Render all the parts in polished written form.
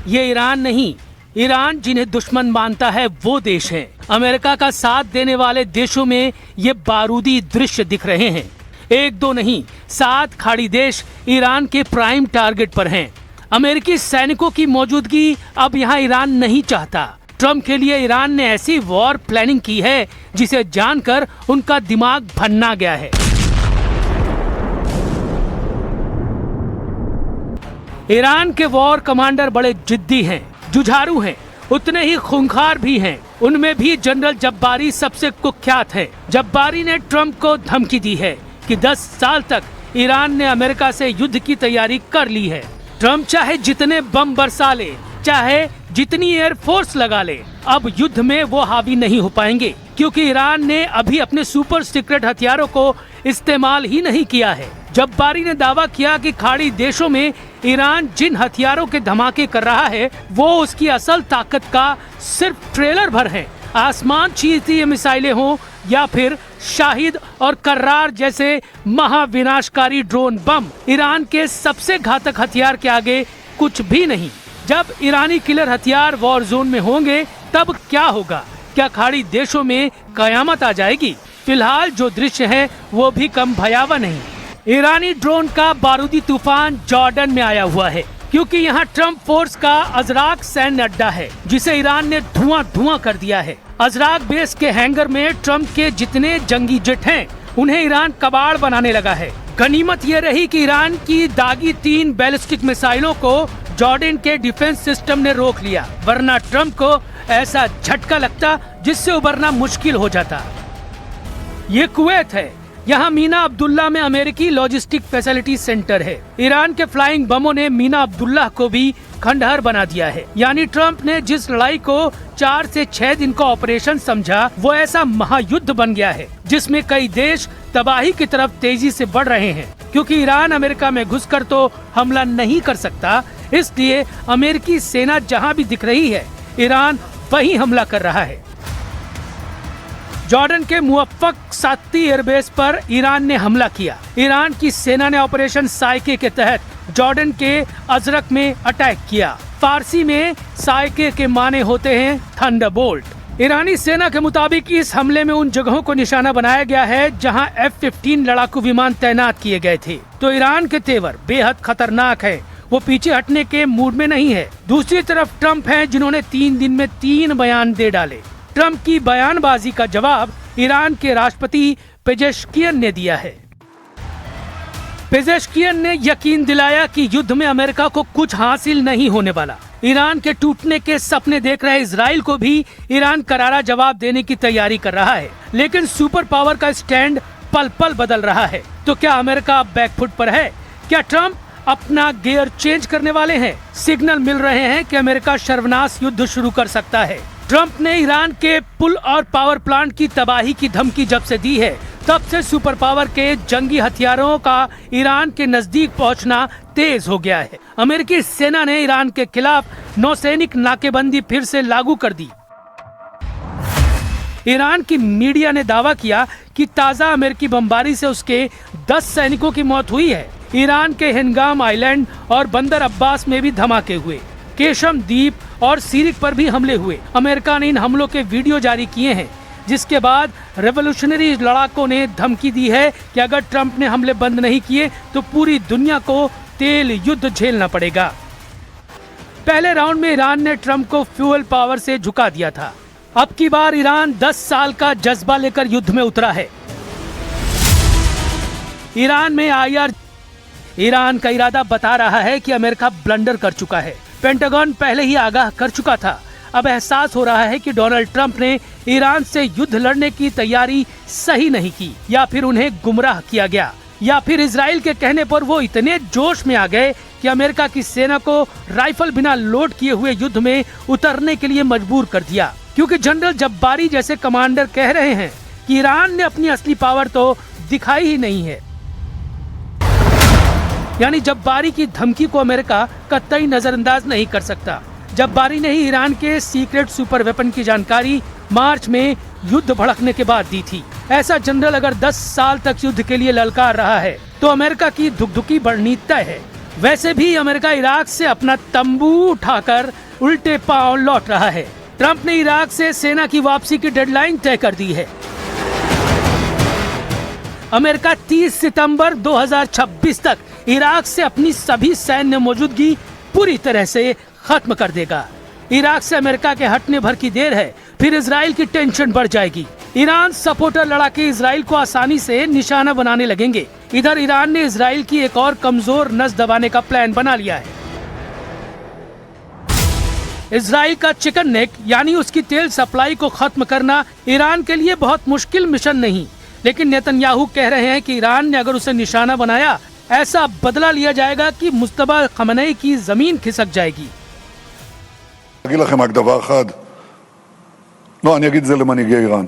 ये ईरान नहीं, ईरान जिन्हें दुश्मन मानता है वो देश है। अमेरिका का साथ देने वाले देशों में ये बारूदी दृश्य दिख रहे हैं। एक दो नहीं, 7 खाड़ी देश ईरान के प्राइम टारगेट पर हैं। अमेरिकी सैनिकों की मौजूदगी अब यहाँ ईरान नहीं चाहता। ट्रम्प के लिए ईरान ने ऐसी वॉर प्लानिंग की है जिसे जानकर उनका दिमाग भन्ना गया है। ईरान के वॉर कमांडर बड़े जिद्दी हैं, जुझारू हैं, उतने ही खूंखार भी हैं। उनमें भी जनरल जब्बारी सबसे कुख्यात है। जब्बारी ने ट्रम्प को धमकी दी है कि 10 साल तक ईरान ने अमेरिका से युद्ध की तैयारी कर ली है। ट्रम्प चाहे जितने बम बरसा ले, चाहे जितनी एयरफोर्स लगा ले, अब युद्ध में वो हावी नहीं हो पाएंगे, क्योंकि ईरान ने अभी अपने सुपर सीक्रेट हथियारों को इस्तेमाल ही नहीं किया है। जब्बारी ने दावा किया कि खाड़ी देशों में ईरान जिन हथियारों के धमाके कर रहा है वो उसकी असल ताकत का सिर्फ ट्रेलर भर है। आसमान छीनती ये मिसाइलें हों या फिर शाहिद और कर्रार जैसे महाविनाशकारी ड्रोन बम, ईरान के सबसे घातक हथियार के आगे कुछ भी नहीं। जब ईरानी किलर हथियार वॉर जोन में होंगे तब क्या होगा? क्या खाड़ी देशों में कयामत आ जाएगी? फिलहाल जो दृश्य है वो भी कम भयावह नहीं। ईरानी ड्रोन का बारूदी तूफान जॉर्डन में आया हुआ है, क्योंकि यहाँ ट्रम्प फोर्स का अजराक सैन्य अड्डा है जिसे ईरान ने धुआं कर दिया है। अजराक बेस के हैंगर में ट्रम्प के जितने जंगी जेट हैं उन्हें ईरान कबाड़ बनाने लगा है। गनीमत ये रही कि ईरान की दागी 3 बैलिस्टिक मिसाइलों को जॉर्डन के डिफेंस सिस्टम ने रोक लिया, वरना ट्रम्प को ऐसा झटका लगता जिससे उबरना मुश्किल हो जाता। ये कुवैत है, यहाँ मीना अब्दुल्ला में अमेरिकी लॉजिस्टिक फैसिलिटी सेंटर है। ईरान के फ्लाइंग बमों ने मीना अब्दुल्ला को भी खंडहर बना दिया है। यानी ट्रम्प ने जिस लड़ाई को 4 से 6 दिन का ऑपरेशन समझा वो ऐसा महायुद्ध बन गया है जिसमें कई देश तबाही की तरफ तेजी से बढ़ रहे हैं। क्योंकि ईरान अमेरिका में घुसकर तो हमला नहीं कर सकता, इसलिए अमेरिकी सेना जहाँ भी दिख रही है ईरान वहीं हमला कर रहा है। जॉर्डन के मुवफ्फक सात्ती एयरबेस पर ईरान ने हमला किया। ईरान की सेना ने ऑपरेशन साइके के तहत जॉर्डन के अजरक में अटैक किया। फारसी में साइके के माने होते हैं थंडरबोल्ट। ईरानी सेना के मुताबिक इस हमले में उन जगहों को निशाना बनाया गया है जहां F-15 लड़ाकू विमान तैनात किए गए थे। तो ईरान के तेवर बेहद खतरनाक है, वो पीछे हटने के मूड में नहीं है। दूसरी तरफ ट्रम्प हैं जिन्होंने 3 दिन में 3 बयान दे डाले। ट्रम्प की बयानबाजी का जवाब ईरान के राष्ट्रपति पेजेश्कियन ने दिया है। पेजेश्कियन ने यकीन दिलाया कि युद्ध में अमेरिका को कुछ हासिल नहीं होने वाला। ईरान के टूटने के सपने देख रहे इजराइल को भी ईरान करारा जवाब देने की तैयारी कर रहा है। लेकिन सुपर पावर का स्टैंड पल पल बदल रहा है। तो क्या अमेरिका बैकफुट पर है? क्या ट्रम्प अपना गियर चेंज करने वाले हैं? सिग्नल मिल रहे हैं कि अमेरिका सर्वनाश युद्ध शुरू कर सकता है। ट्रम्प ने ईरान के पुल और पावर प्लांट की तबाही की धमकी जब से दी है तब से सुपर पावर के जंगी हथियारों का ईरान के नजदीक पहुंचना तेज हो गया है। अमेरिकी सेना ने ईरान के खिलाफ नौसैनिक नाकेबंदी फिर से लागू कर दी। ईरान की मीडिया ने दावा किया कि ताजा अमेरिकी बमबारी से उसके 10 सैनिकों की मौत हुई है। ईरान के हिंगाम आइलैंड और बंदर अब्बास में भी धमाके हुए। केशम द्वीप और सीरिक पर भी हमले हुए। अमेरिका ने इन हमलों के वीडियो जारी किए हैं, जिसके बाद रेवोल्यूशनरी लड़ाकों ने धमकी दी है कि अगर ट्रम्प ने हमले बंद नहीं किए तो पूरी दुनिया को तेल युद्ध झेलना पड़ेगा। पहले राउंड में ईरान ने ट्रम्प को फ्यूल पावर से झुका दिया था। अब की बार ईरान 10 साल का जज्बा लेकर युद्ध में उतरा है। ईरान का इरादा बता रहा है कि अमेरिका ब्लंडर कर चुका है। पेंटागन पहले ही आगाह कर चुका था। अब एहसास हो रहा है कि डोनाल्ड ट्रंप ने ईरान से युद्ध लड़ने की तैयारी सही नहीं की, या फिर उन्हें गुमराह किया गया, या फिर इजराइल के कहने पर वो इतने जोश में आ गए कि अमेरिका की सेना को राइफल बिना लोड किए हुए युद्ध में उतरने के लिए मजबूर कर दिया। क्योंकि जनरल जब्बारी जैसे कमांडर कह रहे हैं कि ईरान ने अपनी असली पावर तो दिखाई ही नहीं है। यानी जब्बारी की धमकी को अमेरिका कतई नजरअंदाज नहीं कर सकता। जब्बारी ने ही ईरान के सीक्रेट सुपर वेपन की जानकारी मार्च में युद्ध भड़कने के बाद दी थी। ऐसा जनरल अगर 10 साल तक युद्ध के लिए ललकार रहा है तो अमेरिका की धुकधुकी बढ़नी तय है। वैसे भी अमेरिका इराक से अपना तंबू उठाकर उल्टे पांव लौट रहा है। ट्रंप ने इराक से सेना की वापसी की डेडलाइन तय कर दी है। अमेरिका 30 सितंबर 2026 तक इराक से अपनी सभी सैन्य मौजूदगी पूरी तरह से खत्म कर देगा। इराक से अमेरिका के हटने भर की देर है, फिर इजराइल की टेंशन बढ़ जाएगी। ईरान सपोर्टर लड़ाके इजराइल को आसानी से निशाना बनाने लगेंगे। इधर ईरान ने इजराइल की एक और कमजोर नस दबाने का प्लान बना लिया है। इजराइल का चिकन नेक यानी उसकी तेल सप्लाई को खत्म करना ईरान के लिए बहुत मुश्किल मिशन नहीं, लेकिन नेतन्याहू कह रहे हैं कि ईरान ने अगर उसे निशाना बनाया, ऐसा बदला लिया जाएगा कि मुस्तफा खमेनी की जमीन खिसक जाएगी। אגיד לכם רק דבר אחד, לא, אני אגיד את זה למנהיגי איראן.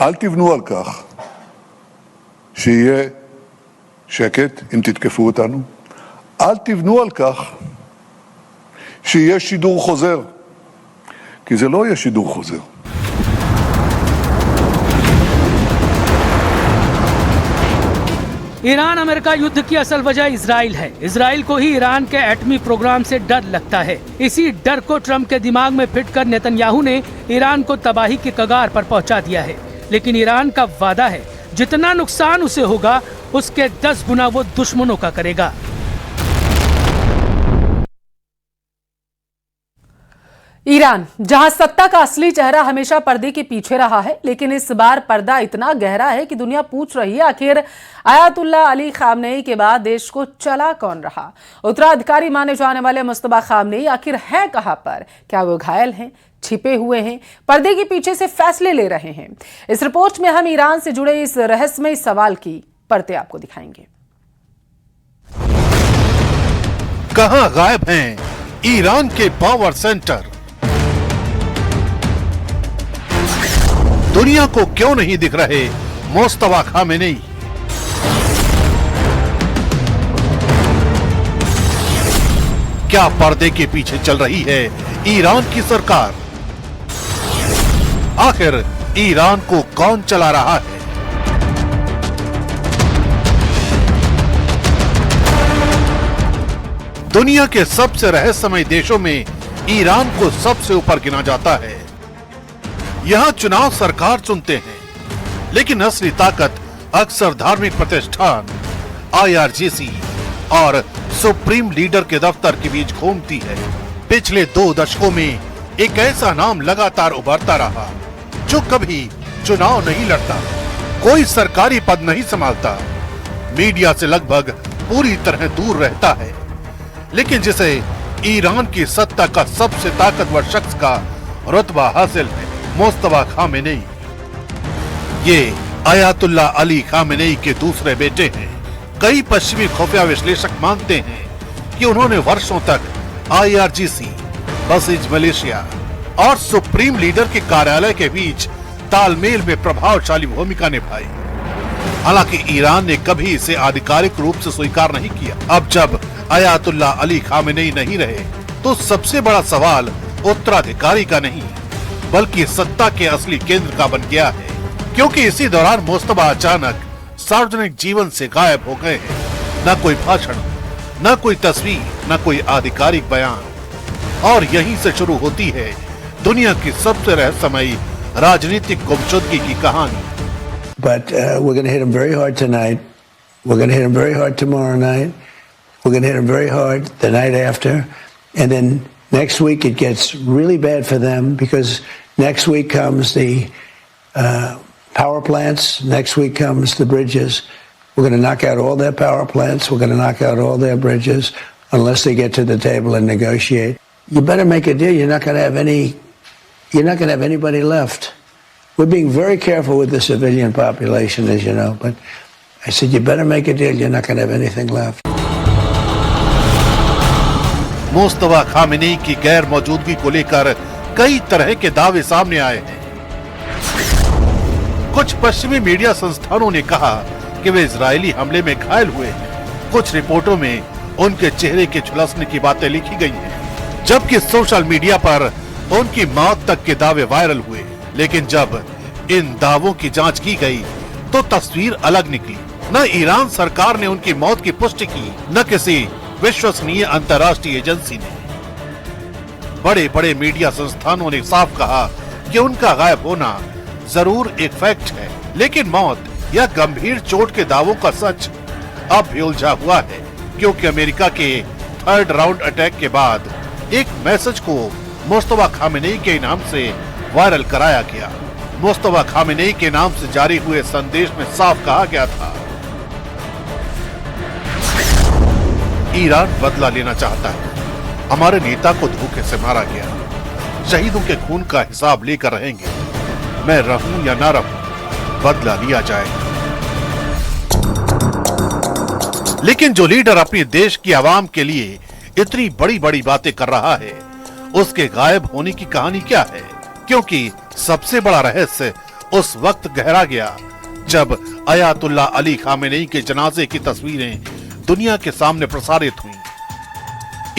אל תבנו על כך שיהיה שקט אם תתקפו אותנו. אל תבנו על כך שיהיה שידור חוזר, כי זה לא יהיה שידור חוזר. ईरान अमेरिका युद्ध की असल वजह इजराइल है। इजराइल को ही ईरान के एटमी प्रोग्राम से डर लगता है। इसी डर को ट्रंप के दिमाग में फिट कर नेतन्याहू ने ईरान को तबाही के कगार पर पहुंचा दिया है। लेकिन ईरान का वादा है, जितना नुकसान उसे होगा उसके 10 गुना वो दुश्मनों का करेगा। ईरान, जहां सत्ता का असली चेहरा हमेशा पर्दे के पीछे रहा है, लेकिन इस बार पर्दा इतना गहरा है कि दुनिया पूछ रही है आखिर आयतुल्ला अली खामनेई के बाद देश को चला कौन रहा। उत्तराधिकारी माने जाने वाले मुस्तफा खामनेई आखिर है कहां पर? क्या वो घायल हैं, छिपे हुए हैं, पर्दे के पीछे से फैसले ले रहे हैं? इस रिपोर्ट में हम ईरान से जुड़े इस रहस्यमय सवाल की परतें आपको दिखाएंगे। कहां गायब हैं ईरान के पावर सेंटर? दुनिया को क्यों नहीं दिख रहे मुस्तफा खामेनी? क्या पर्दे के पीछे चल रही है ईरान की सरकार? आखिर ईरान को कौन चला रहा है? दुनिया के सबसे रहस्यमय देशों में ईरान को सबसे ऊपर गिना जाता है। यहां चुनाव सरकार चुनते हैं, लेकिन असली ताकत अक्सर धार्मिक प्रतिष्ठान, IRGC और सुप्रीम लीडर के दफ्तर के बीच घूमती है। पिछले 2 दशकों में एक ऐसा नाम लगातार उभरता रहा जो कभी चुनाव नहीं लड़ता, कोई सरकारी पद नहीं संभालता, मीडिया से लगभग पूरी तरह दूर रहता है, लेकिन जिसे ईरान की सत्ता का सबसे ताकतवर शख्स का रुतबा हासिल है, मुस्तफा खामेनी। ये आयतुल्ला अली खामेनी के दूसरे बेटे हैं। कई पश्चिमी खुफिया विश्लेषक मानते हैं कि उन्होंने वर्षों तक IRGC, बसीज मलेशिया और सुप्रीम लीडर के कार्यालय के बीच तालमेल में प्रभावशाली भूमिका निभाई। हालांकि ईरान ने कभी इसे आधिकारिक रूप से स्वीकार नहीं किया। अब जब आयतुल्ला अली खामेनी नहीं रहे, तो सबसे बड़ा सवाल उत्तराधिकारी का नहीं, बल्कि सत्ता के असली केंद्र का बन गया है, क्योंकि इसी दौरान मुस्तफा अचानक सार्वजनिक जीवन से गायब हो गए हैं। न कोई भाषण, न कोई तस्वीर, न कोई आधिकारिक बयान। और यहीं से शुरू होती है दुनिया की सबसे रहस्यमयी राजनीतिक गुमशुदगी की कहानी। But we're going to hit him very hard tonight. We're going to hit him very hard tomorrow night. We're going to hit him very hard the night after. And then next week it gets really bad for them, because next week comes the power plants. Next week comes the bridges. We're going to knock out all their power plants. We're going to knock out all their bridges unless they get to the table and negotiate. You better make a deal. You're not going to have anybody left. We're being very careful with the civilian population, as you know, but I said, you better make a deal. You're not going to have anything left. Mustafa Khamenei की गैर मौजूदगी को लेकर कई तरह के दावे सामने आए हैं। कुछ पश्चिमी मीडिया संस्थानों ने कहा कि वे इजरायली हमले में घायल हुए हैं। कुछ रिपोर्टों में उनके चेहरे के झुलसने की बातें लिखी गई हैं, जबकि सोशल मीडिया पर उनकी मौत तक के दावे वायरल हुए। लेकिन जब इन दावों की जांच की गई तो तस्वीर अलग निकली। न ईरान सरकार ने उनकी मौत की पुष्टि की, न किसी विश्वसनीय अंतर्राष्ट्रीय एजेंसी ने। बड़े बड़े मीडिया संस्थानों ने साफ कहा कि उनका गायब होना जरूर एक फैक्ट है, लेकिन मौत या गंभीर चोट के दावों का सच अब भी उलझा हुआ है, क्योंकि अमेरिका के थर्ड राउंड अटैक के बाद एक मैसेज को मुस्तफा खामेनेई के नाम से वायरल कराया गया। मुस्तफा खामेनेई के नाम से जारी हुए संदेश में साफ कहा गया था, ईरान बदला लेना चाहता है, हमारे नेता को धोखे से मारा गया, शहीदों के खून का हिसाब लेकर रहेंगे, मैं रहूं या ना रहूं, बदला लिया जाएगा। लेकिन जो लीडर अपने देश की आवाम के लिए इतनी बड़ी बड़ी बातें कर रहा है, उसके गायब होने की कहानी क्या है? क्योंकि सबसे बड़ा रहस्य उस वक्त गहरा गया जब अयातुल्ला अली खामेनेई के जनाजे की तस्वीरें दुनिया के सामने प्रसारित हुई।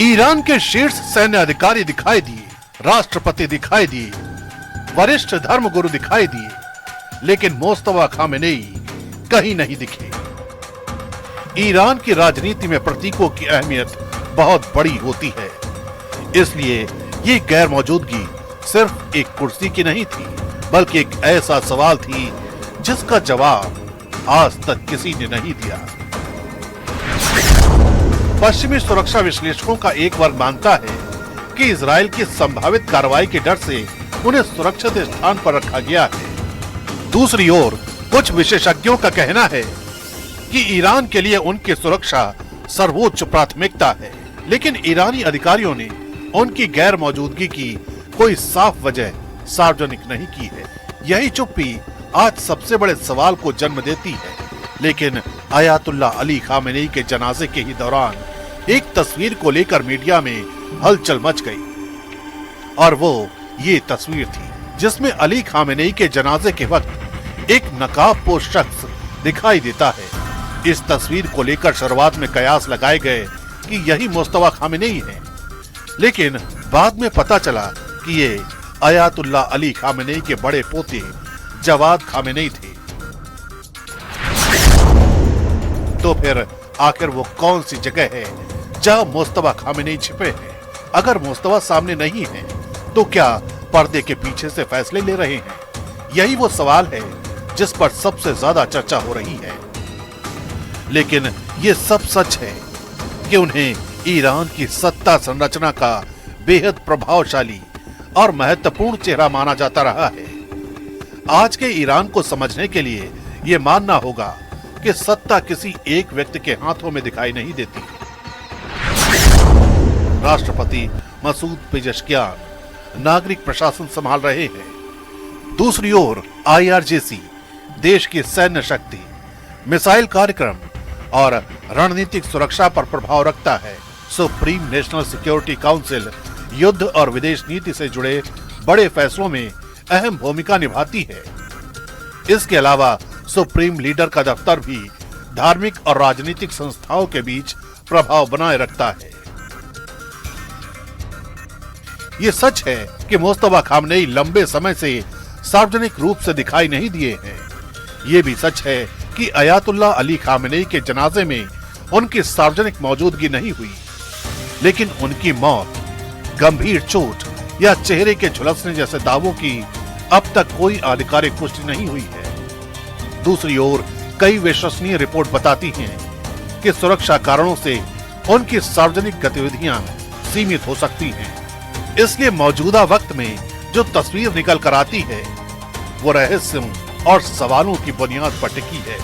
ईरान के शीर्ष सैन्य अधिकारी दिखाई दिए, राष्ट्रपति दिखाई दिए, वरिष्ठ धर्मगुरु दिखाई दिए, लेकिन मुस्तफा खामेनेई कहीं नहीं दिखे। ईरान की राजनीति में प्रतीकों की अहमियत बहुत बड़ी होती है, इसलिए ये गैर मौजूदगी सिर्फ एक कुर्सी की नहीं थी, बल्कि एक ऐसा सवाल थी जिसका जवाब आज तक किसी ने नहीं दिया। पश्चिमी सुरक्षा विश्लेषकों का एक वर्ग मानता है कि इजराइल की संभावित कार्रवाई के डर से उन्हें सुरक्षित स्थान पर रखा गया है। दूसरी ओर कुछ विशेषज्ञों का कहना है कि ईरान के लिए उनकी सुरक्षा सर्वोच्च प्राथमिकता है, लेकिन ईरानी अधिकारियों ने उनकी गैर मौजूदगी की कोई साफ वजह सार्वजनिक नहीं की है। यही चुप्पी आज सबसे बड़े सवाल को जन्म देती है। लेकिन अयातुल्ला अली खामेनेई के जनाजे के ही दौरान एक तस्वीर को लेकर मीडिया में हलचल मच गई, और वो ये तस्वीर थी जिसमें अली खामेनेई के जनाजे के वक्त एक नकाबपोश शख्स दिखाई देता है। इस तस्वीर को लेकर शुरुआत में कयास लगाए गए कि यही मुस्तफा खामेनेई है, लेकिन बाद में पता चला कि ये अयातुल्ला अली खामेनेई के बड़े पोते जवाद खामेनेई थे। तो फिर आखिर वो कौन सी जगह है जहां मुस्तफा खामेनेई छिपे हैं? अगर मुस्तफा सामने नहीं है तो क्या पर्दे के पीछे से फैसले ले रहे हैं? यही वो सवाल है जिस पर सबसे ज्यादा चर्चा हो रही है। लेकिन ये सब सच है कि उन्हें ईरान की सत्ता संरचना का बेहद प्रभावशाली और महत्वपूर्ण चेहरा माना जाता रहा है। आज के ईरान को समझने के लिए ये मानना होगा कि सत्ता किसी एक व्यक्ति के हाथों में दिखाई नहीं देती। राष्ट्रपति मसूद पेजेश्कियान नागरिक प्रशासन संभाल रहे हैं। दूसरी ओर IRGC देश की सैन्य शक्ति, मिसाइल कार्यक्रम और रणनीतिक सुरक्षा पर प्रभाव रखता है। सुप्रीम नेशनल सिक्योरिटी काउंसिल युद्ध और विदेश नीति से जुड़े बड़े फैसलों में अहम भूमिका निभाती है। इसके अलावा सुप्रीम लीडर का दफ्तर भी धार्मिक और राजनीतिक संस्थाओं के बीच प्रभाव बनाए रखता है। ये सच है कि मुस्तफा खामेनेई लंबे समय से सार्वजनिक रूप से दिखाई नहीं दिए हैं। ये भी सच है कि अयातुल्ला अली खामेनेई के जनाजे में उनकी सार्वजनिक मौजूदगी नहीं हुई, लेकिन उनकी मौत, गंभीर चोट या चेहरे के झुलसने जैसे दावों की अब तक कोई आधिकारिक पुष्टि नहीं हुई है। दूसरी ओर कई विश्वसनीय रिपोर्ट बताती हैं कि सुरक्षा कारणों से उनकी सार्वजनिक गतिविधियां सीमित हो सकती हैं। इसलिए मौजूदा वक्त में जो तस्वीर निकल कर आती है वो रहस्यों और सवालों की बुनियाद पर टिकी है।